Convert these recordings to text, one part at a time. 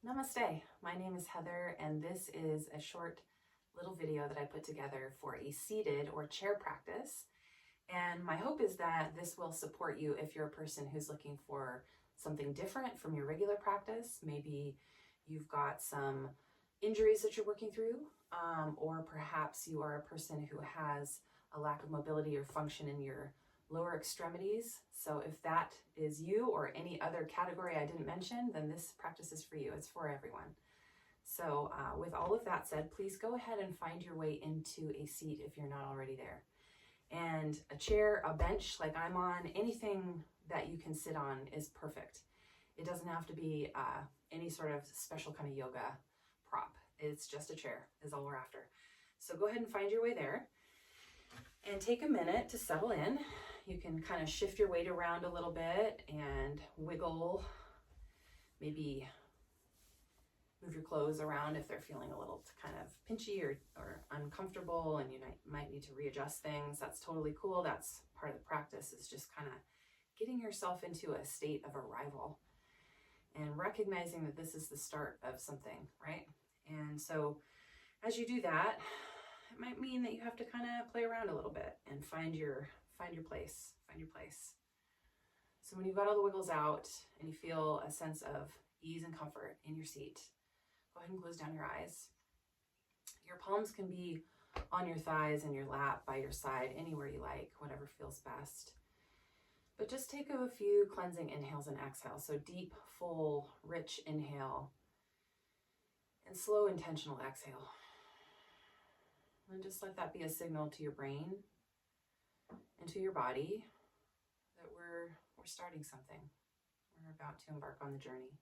Namaste, my name is Heather and this is a short little video that I put together for a seated or chair practice. And my hope is that this will support you if you're a person who's looking for something different from your regular practice. Maybe you've got some injuries that you're working through, or perhaps you are a person who has a lack of mobility or function in your lower extremities. So if that is you or any other category I didn't mention, then this practice is for you. It's for everyone. So with all of that said, please go ahead and find your way into a seat if you're not already there. And a chair, a bench like I'm on, anything that you can sit on is perfect. It doesn't have to be any sort of special kind of yoga prop. It's just a chair is all we're after. So go ahead and find your way there and take a minute to settle in. You can kind of shift your weight around a little bit and wiggle, maybe move your clothes around if they're feeling a little kind of pinchy or uncomfortable and you might need to readjust things. That's totally cool. That's part of the practice, is just kind of getting yourself into a state of arrival and recognizing that this is the start of something, right? And so as you do that, it might mean that you have to kind of play around a little bit and find your place. So when you've got all the wiggles out and you feel a sense of ease and comfort in your seat, go ahead and close down your eyes. Your palms can be on your thighs and your lap, by your side, anywhere you like, whatever feels best. But just take a few cleansing inhales and exhales. So deep, full, rich inhale and slow, intentional exhale. And just let that be a signal to your brain and to your body that we're starting something. We're about to embark on the journey.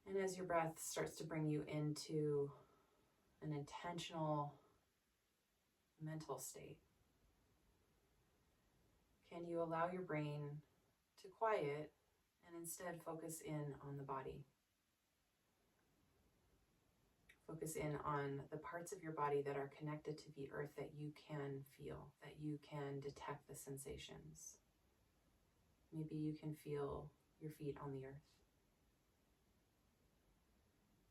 And as your breath starts to bring you into an intentional mental state, can you allow your brain to quiet and instead focus in on the body? Focus in on the parts of your body that are connected to the earth that you can feel, that you can detect the sensations. Maybe you can feel your feet on the earth.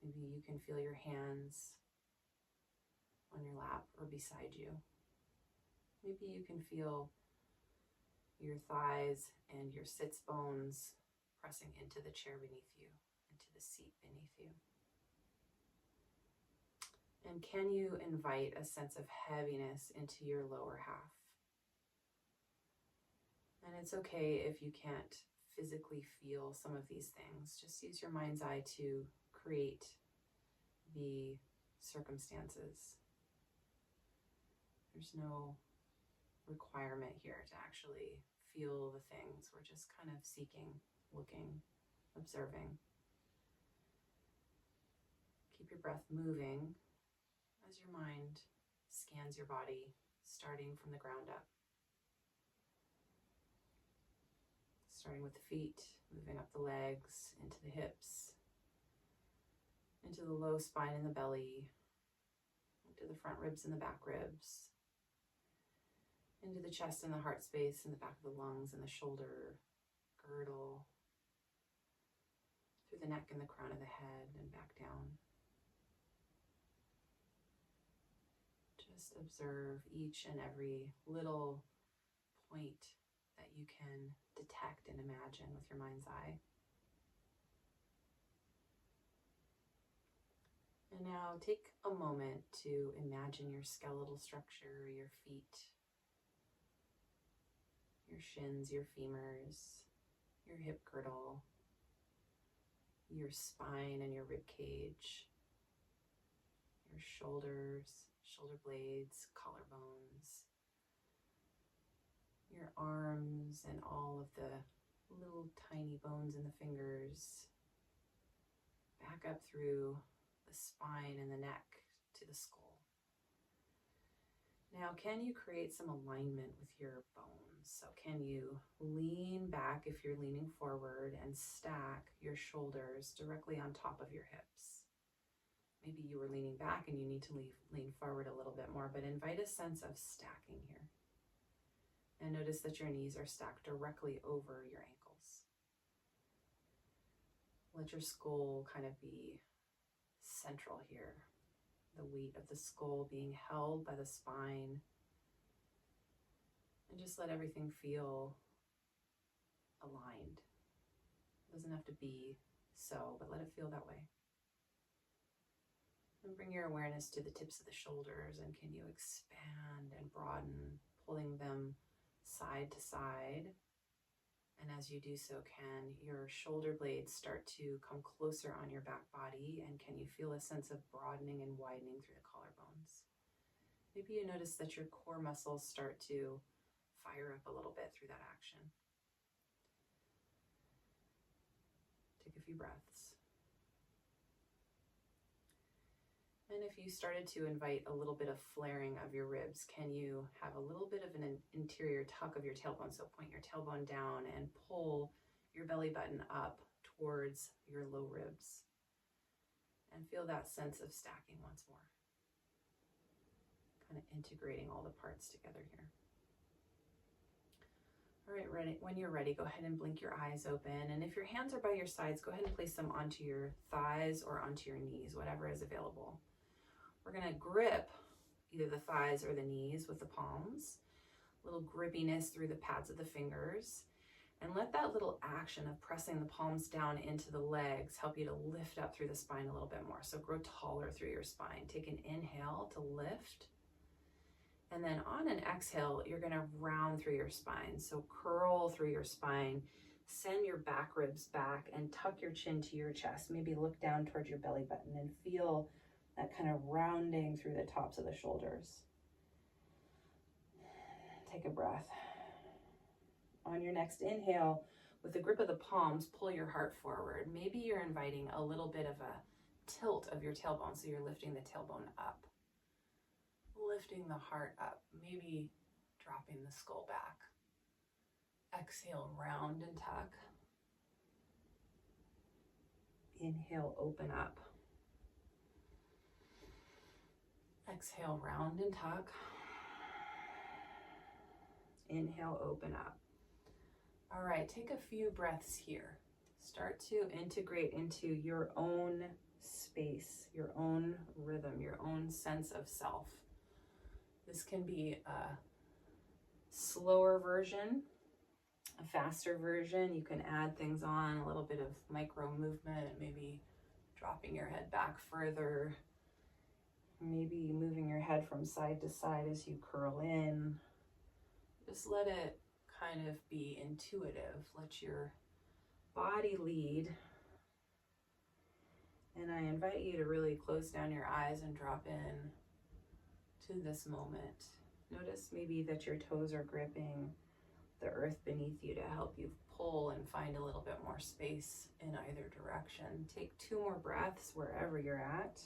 Maybe you can feel your hands on your lap or beside you. Maybe you can feel your thighs and your sits bones pressing into the chair beneath you, into the seat beneath you. And can you invite a sense of heaviness into your lower half? And it's okay if you can't physically feel some of these things. Just use your mind's eye to create the circumstances. There's no requirement here to actually feel the things. We're just kind of seeking, looking, observing. Keep your breath moving as your mind scans your body, starting from the ground up. Starting with the feet, moving up the legs, into the hips, into the low spine and the belly, into the front ribs and the back ribs, into the chest and the heart space, and the back of the lungs and the shoulder girdle, through the neck and the crown of the head and back down. Just observe each and every little point that you can detect and imagine with your mind's eye. And now take a moment to imagine your skeletal structure, your feet, your shins, your femurs, your hip girdle, your spine and your rib cage, your shoulders, shoulder blades, collarbones, your arms and all of the little tiny bones in the fingers, back up through the spine and the neck to the skull. Now, can you create some alignment with your bones? So can you lean back if you're leaning forward and stack your shoulders directly on top of your hips? Maybe you were leaning back and you need to lean forward a little bit more, but invite a sense of stacking here. And notice that your knees are stacked directly over your ankles. Let your skull kind of be central here. The weight of the skull being held by the spine. And just let everything feel aligned. It doesn't have to be so, but let it feel that way. And bring your awareness to the tips of the shoulders, and can you expand and broaden, pulling them side to side. And as you do so, can your shoulder blades start to come closer on your back body, and can you feel a sense of broadening and widening through the collarbones? Maybe you notice that your core muscles start to fire up a little bit through that action. Take a few breaths. And if you started to invite a little bit of flaring of your ribs, can you have a little bit of an interior tuck of your tailbone? So point your tailbone down and pull your belly button up towards your low ribs. And feel that sense of stacking once more. Kind of integrating all the parts together here. All right, ready. When you're ready, go ahead and blink your eyes open. And if your hands are by your sides, go ahead and place them onto your thighs or onto your knees, whatever is available. We're going to grip either the thighs or the knees with the palms, a little grippiness through the pads of the fingers, and let that little action of pressing the palms down into the legs help you to lift up through the spine a little bit more. So grow taller through your spine. Take an inhale to lift, and then on an exhale, you're going to round through your spine. So curl through your spine, send your back ribs back, and tuck your chin to your chest. Maybe look down towards your belly button and feel that kind of rounding through the tops of the shoulders. Take a breath. On your next inhale, with the grip of the palms, pull your heart forward. Maybe you're inviting a little bit of a tilt of your tailbone, so you're lifting the tailbone up. Lifting the heart up, maybe dropping the skull back. Exhale, round and tuck. Inhale, open up. Exhale, round and tuck. Inhale, open up. All right, take a few breaths here. Start to integrate into your own space, your own rhythm, your own sense of self. This can be a slower version, a faster version. You can add things on, a little bit of micro movement, maybe dropping your head back further, maybe moving your head from side to side as you curl in. Just let it kind of be intuitive. Let your body lead. And I invite you to really close down your eyes and drop in to this moment. Notice maybe that your toes are gripping the earth beneath you to help you pull and find a little bit more space in either direction. Take 2 more breaths wherever you're at.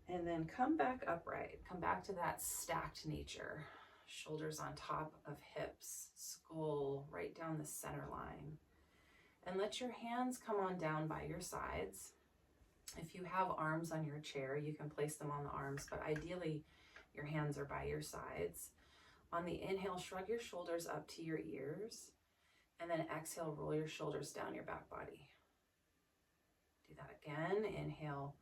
And then come back upright. Come back to that stacked nature. Shoulders on top of hips, skull right down the center line. And let your hands come on down by your sides. If you have arms on your chair, you can place them on the arms, but ideally your hands are by your sides. On the inhale, shrug your shoulders up to your ears, and then exhale, roll your shoulders down your back body. Do that again. Inhale,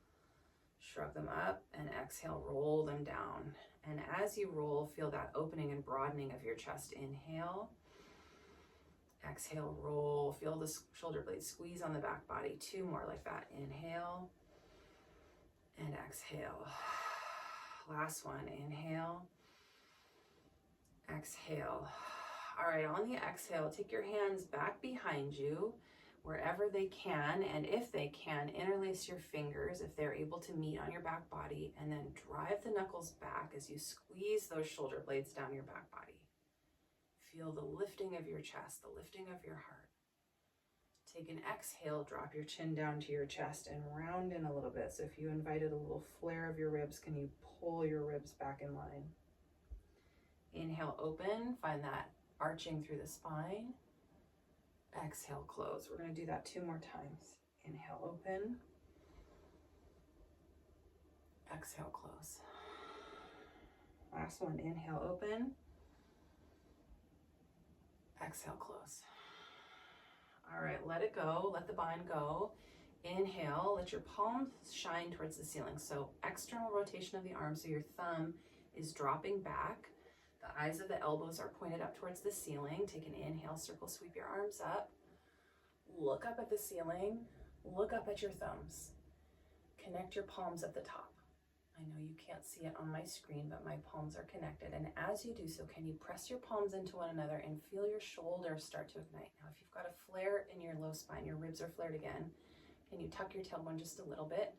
shrug them up, and exhale, roll them down. And as you roll, feel that opening and broadening of your chest. Inhale, exhale, roll. Feel the shoulder blades squeeze on the back body. 2 more like that. Inhale and exhale. Last one. Inhale, exhale. All right, on the exhale, take your hands back behind you wherever they can, and if they can, interlace your fingers if they're able to meet on your back body, and then drive the knuckles back as you squeeze those shoulder blades down your back body. Feel the lifting of your chest, the lifting of your heart. Take an exhale, drop your chin down to your chest and round in a little bit. So if you invited a little flare of your ribs, can you pull your ribs back in line? Inhale, open, find that arching through the spine. Exhale, close. We're going to do that 2 more times. Inhale, open. Exhale, close. Last one. Inhale, open. Exhale, close. All right, let it go, let the bind go. Inhale, let your palms shine towards the ceiling. So external rotation of the arm, so your thumb is dropping back. The eyes of the elbows are pointed up towards the ceiling. Take an inhale, circle sweep your arms up. Look up at the ceiling, look up at your thumbs. Connect your palms at the top. I know you can't see it on my screen, but my palms are connected. And as you do so, can you press your palms into one another and feel your shoulders start to ignite? Now, if you've got a flare in your low spine, your ribs are flared again, can you tuck your tailbone just a little bit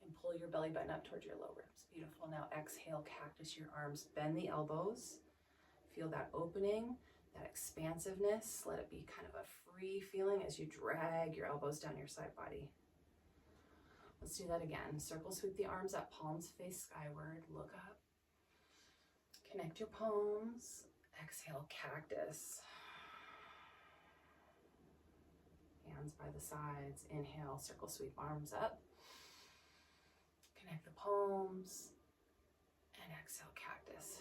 and pull your belly button up towards your low ribs? Beautiful. Now exhale, cactus your arms, bend the elbows. Feel that opening, that expansiveness. Let it be kind of a free feeling as you drag your elbows down your side body. Let's do that again. Circle sweep the arms up, palms face skyward, look up. Connect your palms. Exhale, cactus. Hands by the sides. Inhale, circle sweep arms up. Connect the palms. And exhale, cactus.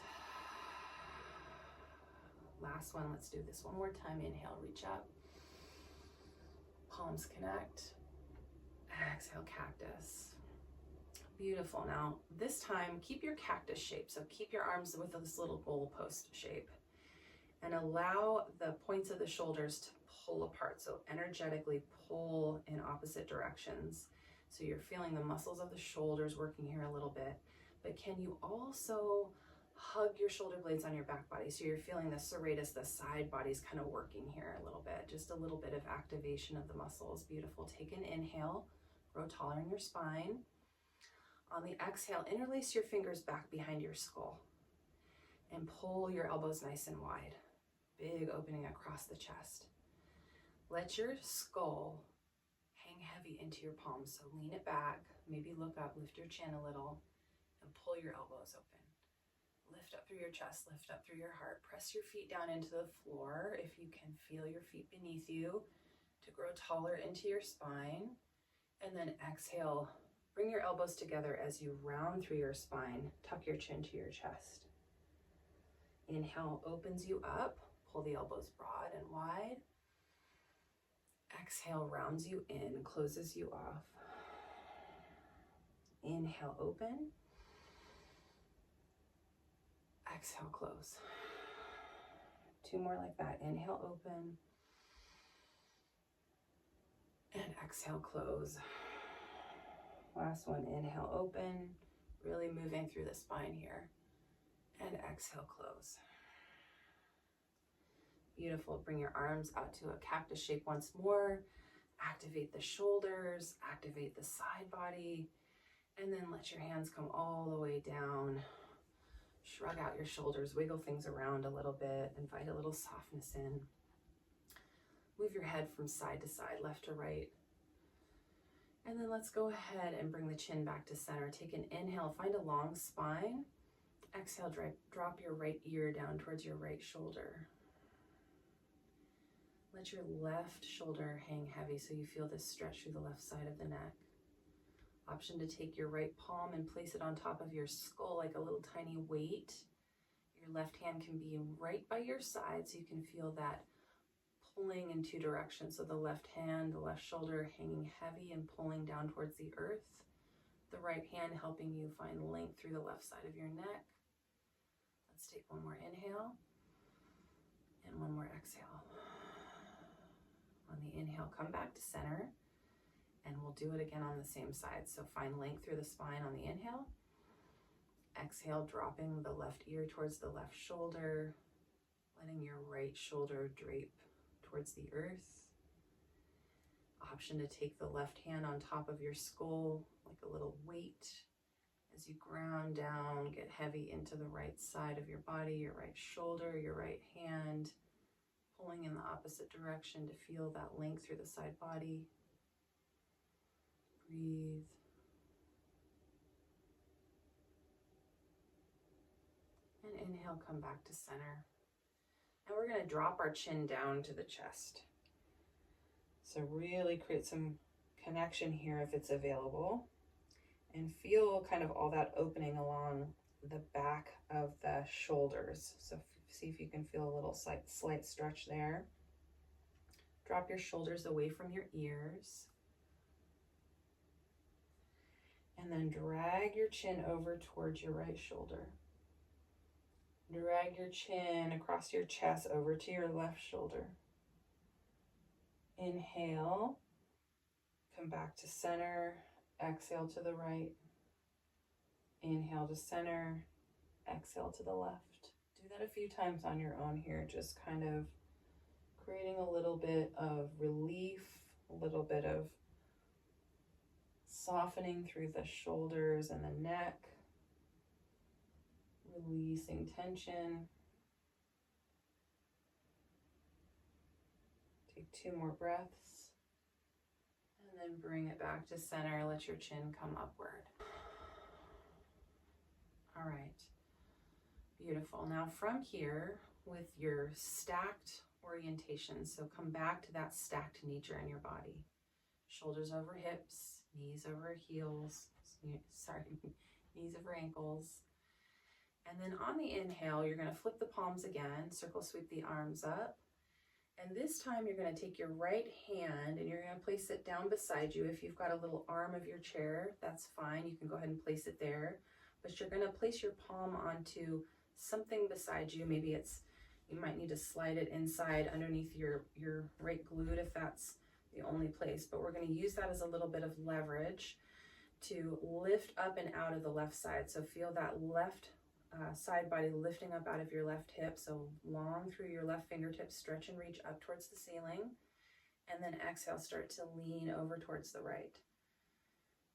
Last one, let's do this one more time. Inhale, reach up. Palms connect. Exhale, cactus. Beautiful. Now, this time, keep your cactus shape. So keep your arms with this little goalpost shape. And allow the points of the shoulders to pull apart. So energetically pull in opposite directions. So you're feeling the muscles of the shoulders working here a little bit. But can you also hug your shoulder blades on your back body? So you're feeling the serratus, the side body's kind of working here a little bit. Just a little bit of activation of the muscles. Beautiful. Take an inhale. Grow taller in your spine. On the exhale, interlace your fingers back behind your skull and pull your elbows nice and wide. Big opening across the chest. Let your skull hang heavy into your palms. So lean it back, maybe look up, lift your chin a little, and pull your elbows open. Lift up through your chest, lift up through your heart. Press your feet down into the floor if you can feel your feet beneath you to grow taller into your spine. And then exhale, bring your elbows together as you round through your spine. Tuck your chin to your chest. Inhale opens you up. Pull the elbows broad and wide. Exhale rounds you in, closes you off. Inhale, open. Exhale, close. Two more like that. Inhale, open. And exhale, close. Last one, inhale, open. Really moving through the spine here. And exhale, close. Beautiful. Bring your arms out to a cactus shape once more. Activate the shoulders, activate the side body, and then let your hands come all the way down. Shrug out your shoulders, wiggle things around a little bit, invite a little softness in. Move your head from side to side, left to right. And then let's go ahead and bring the chin back to center. Take an inhale, find a long spine. Exhale, drop your right ear down towards your right shoulder. Let your left shoulder hang heavy so you feel this stretch through the left side of the neck. Option to take your right palm and place it on top of your skull like a little tiny weight. Your left hand can be right by your side so you can feel that pulling in two directions. So the left hand, the left shoulder hanging heavy and pulling down towards the earth. The right hand helping you find length through the left side of your neck. Let's take one more inhale and one more exhale. On the inhale, come back to center, and we'll do it again on the same side. So find length through the spine on the inhale. Exhale, dropping the left ear towards the left shoulder, letting your right shoulder drape towards the earth. Option to take the left hand on top of your skull like a little weight as you ground down, get heavy into the right side of your body, your right shoulder, your right hand, pulling in the opposite direction to feel that length through the side body. Breathe. And inhale, come back to center. And we're going to drop our chin down to the chest. So really create some connection here if it's available. And feel kind of all that opening along the back of the shoulders. So see if you can feel a little slight stretch there. Drop your shoulders away from your ears. And then drag your chin over towards your right shoulder. Drag your chin across your chest over to your left shoulder. Inhale, come back to center, exhale to the right. Inhale to center, exhale to the left. Do that a few times on your own here, just kind of creating a little bit of relief, a little bit of softening through the shoulders and the neck, releasing tension. Take 2 more breaths, and then bring it back to center. Let your chin come upward. All right, beautiful. Now from here, with your stacked orientation, so come back to that stacked nature in your body. Shoulders over hips, knees over heels, knees over ankles. And then on the inhale, you're going to flip the palms again, circle sweep the arms up. And this time you're going to take your right hand and you're going to place it down beside you. If you've got a little arm of your chair, that's fine. You can go ahead and place it there. But you're going to place your palm onto something beside you. Maybe you might need to slide it inside underneath your right glute if that's the only place. But we're going to use that as a little bit of leverage to lift up and out of the left side. So feel that left side body lifting up out of your left hip, so long through your left fingertips, stretch and reach up towards the ceiling, and then exhale, start to lean over towards the right.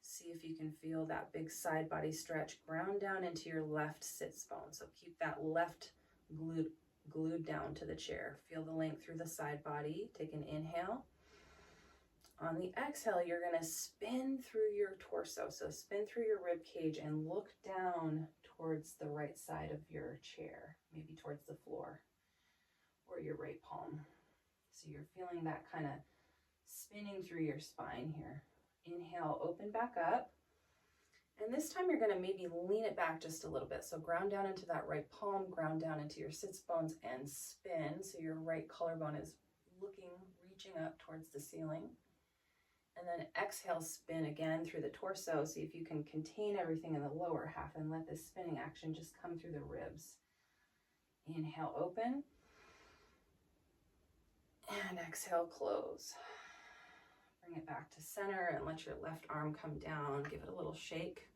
See if you can feel that big side body stretch, ground down into your left sits bone, so keep that left glute glued down to the chair. Feel the length through the side body. Take an inhale. On the exhale, you're going to spin through your torso, so spin through your rib cage and look down towards the right side of your chair, maybe towards the floor or your right palm. So you're feeling that kind of spinning through your spine here. Inhale, open back up. And this time you're going to maybe lean it back just a little bit. So ground down into that right palm, ground down into your sits bones and spin. So your right collarbone is reaching up towards the ceiling. And then exhale, spin again through the torso. See if you can contain everything in the lower half and let this spinning action just come through the ribs. Inhale, open. And exhale, close. Bring it back to center and let your left arm come down. Give it a little shake.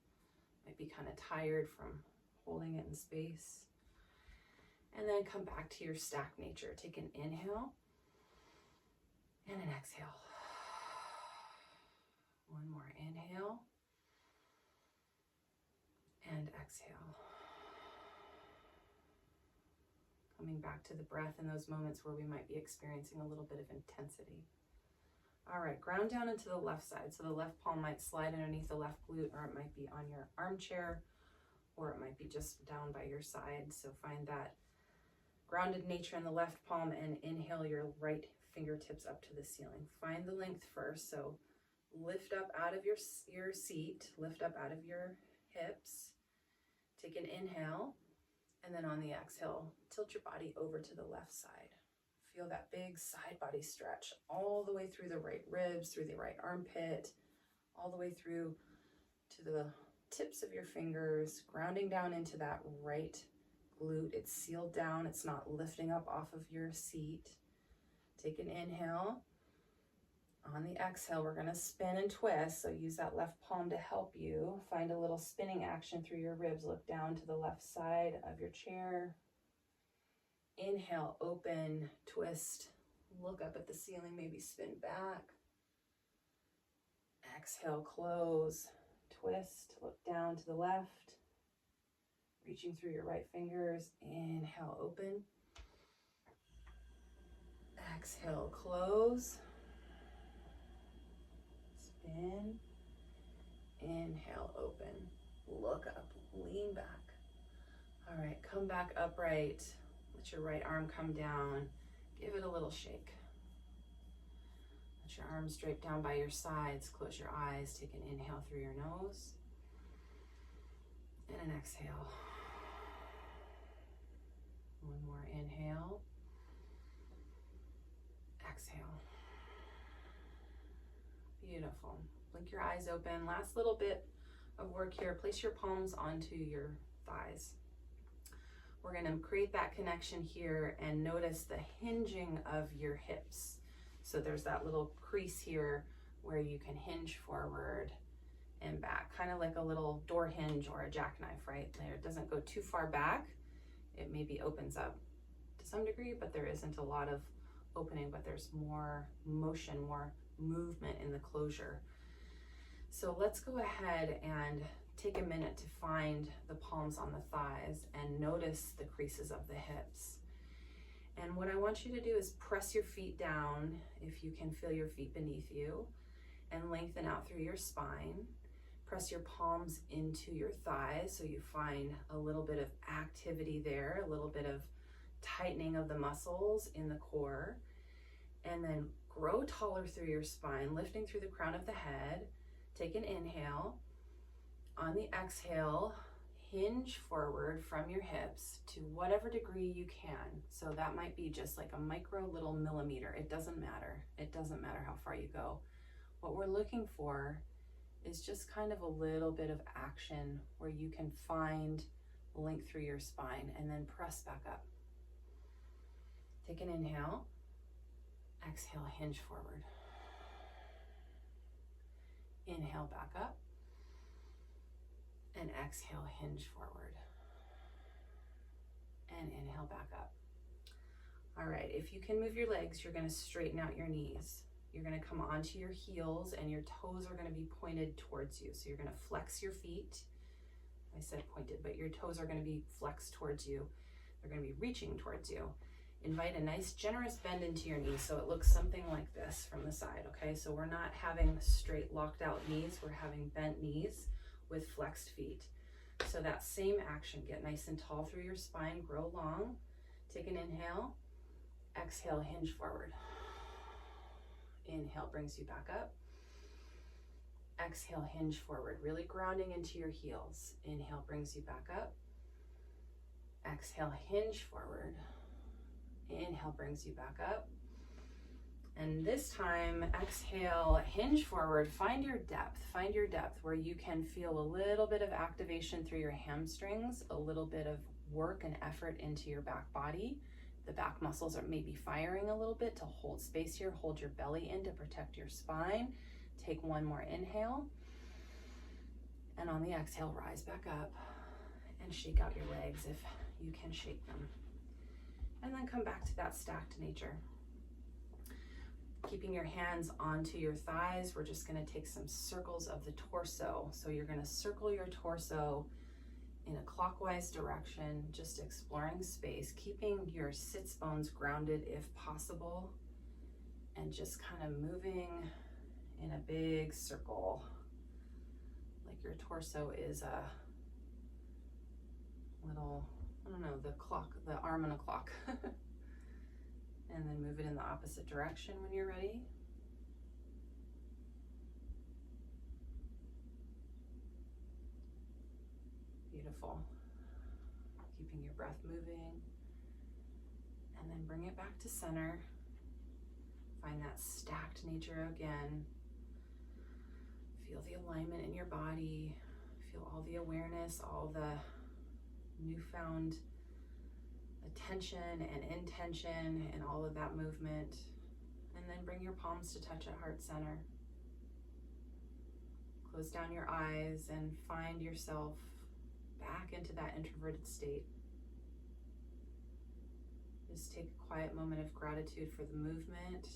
Might be kind of tired from holding it in space. And then come back to your stacked nature. Take an inhale and an exhale. One more inhale and exhale. Coming back to the breath in those moments where we might be experiencing a little bit of intensity. All right, ground down into the left side. So the left palm might slide underneath the left glute, or it might be on your armchair, or it might be just down by your side. So find that grounded nature in the left palm and inhale your right fingertips up to the ceiling. Find the length first. So lift up out of your seat, lift up out of your hips. Take an inhale, and then on the exhale, tilt your body over to the left side. Feel that big side body stretch all the way through the right ribs, through the right armpit, all the way through to the tips of your fingers, grounding down into that right glute. It's sealed down. It's not lifting up off of your seat. Take an inhale. On the exhale, we're going to spin and twist. So use that left palm to help you. Find a little spinning action through your ribs. Look down to the left side of your chair. Inhale, open, twist. Look up at the ceiling, maybe spin back. Exhale, close, twist. Look down to the left. Reaching through your right fingers. Inhale, open. Exhale, close. Spin, inhale, open, look up, lean back. All right, come back upright. Let your right arm come down. Give it a little shake. Let your arms drape down by your sides. Close your eyes. Take an inhale through your nose and an exhale. One more inhale. Exhale. Beautiful. Blink your eyes open. Last little bit of work here. Place your palms onto your thighs. We're going to create that connection here and notice the hinging of your hips. So there's that little crease here where you can hinge forward and back, kind of like a little door hinge or a jackknife, right? There, it doesn't go too far back. It maybe opens up to some degree, but there isn't a lot of opening, but there's more motion, more movement in the closure. So let's go ahead and take a minute to find the palms on the thighs and notice the creases of the hips. And what I want you to do is press your feet down if you can feel your feet beneath you, and lengthen out through your spine. Press your palms into your thighs so you find a little bit of activity there, a little bit of tightening of the muscles in the core. And then grow taller through your spine, lifting through the crown of the head. Take an inhale. On the exhale, hinge forward from your hips to whatever degree you can. So that might be just like a micro little millimeter. It doesn't matter. It doesn't matter how far you go. What we're looking for is just kind of a little bit of action where you can find length through your spine and then press back up. Take an inhale. Exhale, hinge forward. Inhale, back up. And exhale, hinge forward. And inhale, back up. All right, if you can move your legs, you're going to straighten out your knees. You're going to come onto your heels and your toes are going to be pointed towards you. So you're going to flex your feet. I said pointed, but your toes are going to be flexed towards you. They're going to be reaching towards you. Invite a nice generous bend into your knees so it looks something like this from the side, okay? So we're not having straight locked out knees, we're having bent knees with flexed feet. So that same action, get nice and tall through your spine, grow long. Take an inhale, exhale, hinge forward. Inhale brings you back up. Exhale, hinge forward, really grounding into your heels. Inhale brings you back up. Exhale, hinge forward. Inhale brings you back up. And this time, exhale, hinge forward, find your depth where you can feel a little bit of activation through your hamstrings, a little bit of work and effort into your back body. The back muscles are maybe firing a little bit to hold space here. Hold your belly in to protect your spine. Take one more inhale. And on the exhale, rise back up and shake out your legs if you can shake them. And then come back to that stacked nature. Keeping your hands onto your thighs, we're just going to take some circles of the torso. So you're going to circle your torso in a clockwise direction, just exploring space, keeping your sits bones grounded if possible, and just kind of moving in a big circle, like your torso is a little, I don't know, the clock, the arm in a clock. And then move it in the opposite direction when you're ready. Beautiful. Keeping your breath moving. And then bring it back to center. Find that stacked nature again. Feel the alignment in your body. Feel all the awareness, all the newfound attention and intention and all of that movement. And then bring your palms to touch at heart center. Close down your eyes and find yourself back into that introverted state. Just take a quiet moment of gratitude for the movement,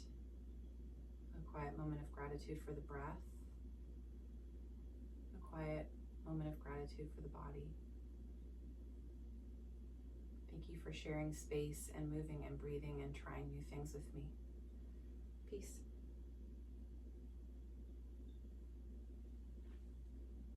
a quiet moment of gratitude for the breath, a quiet moment of gratitude for the body. Thank you for sharing space and moving and breathing and trying new things with me. Peace.